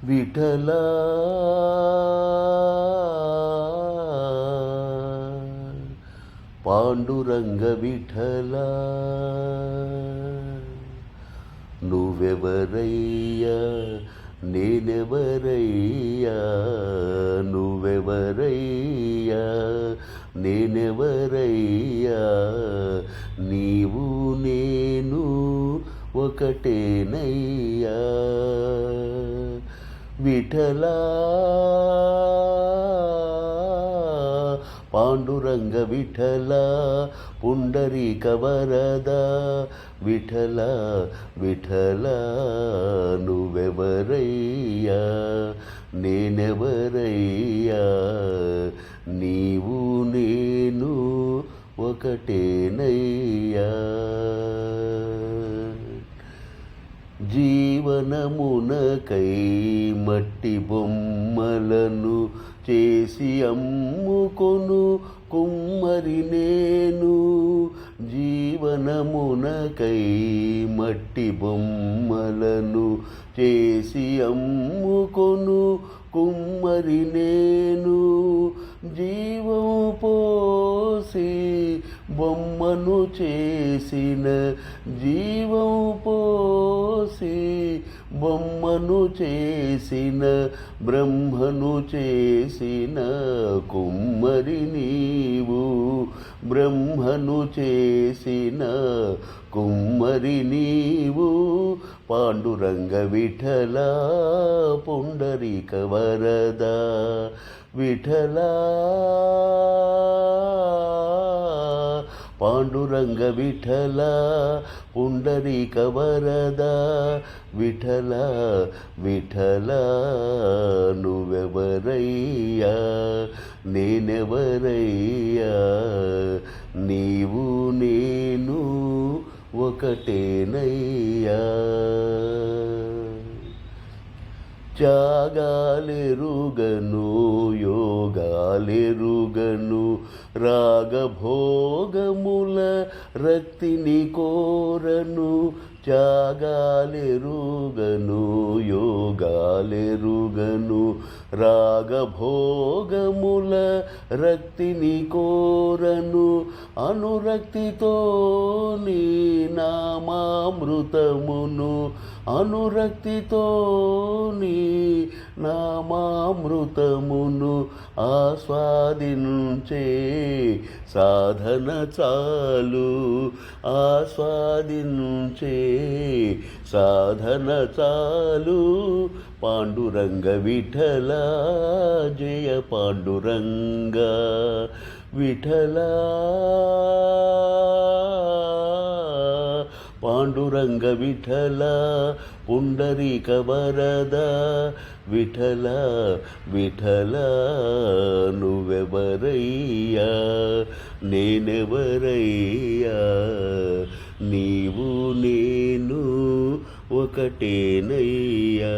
విఠలా పాండురంగ విఠలా నువ్వెవరయ్యా నేనెవరయ్యా నువ్వెవరయ్యా నేనెవరయ్యా నీవు నేను ఒకటేనయ్యా విఠలా పాండురంగ విఠలా పుండరీక వరదా విఠలా విఠలా నువ్వెవరయ్యా నేనెవరయ్యా నీవు నేను ఒకటేనయ్యా జీవనమునకై మట్టి బొమ్మలను చేసి అమ్ముకొను కుమ్మరి నేను జీవనమునకై మట్టి బొమ్మలను చేసి అమ్ముకొను కుమ్మరి నేను జీవం పోసి బొమ్మను చేసిన జీవం పోసి బొమ్మను చేసిన బ్రహ్మను చేసిన కుమ్మరి నీవు బ్రహ్మను చేసిన కుమ్మరి నీవు పాండురంగ విఠలా పుండరీక వరదా విఠలా పాండురంగ విఠలా పుండరీక వరదా విఠలా విఠలా నువ్వెవరయ్యా నేనెవరయ్యా నీవు నేను ఒకటేనయ్యా త్యాగాలెరుగను యోగాలెరుగను రాగభోగముల రక్తిని కోరను త్యాగాలెరుగను యోగాలెరుగను రాగభోగముల రక్తిని కోరను అనురక్తితో నీ నామామృతమును అనురక్తితో నీ నామామృతమును ఆస్వాదించే సాధన చాలు ఆస్వాదించే సాధన చాలు పాండురంగ విఠలా జయ పాండురంగ విఠలా పాండురంగ విఠలా పుండరీక వరదా విఠలా విఠలా నువ్వెవరయ్యా నేనెవరయ్యా నీవు నేను ఒకటేనయ్యా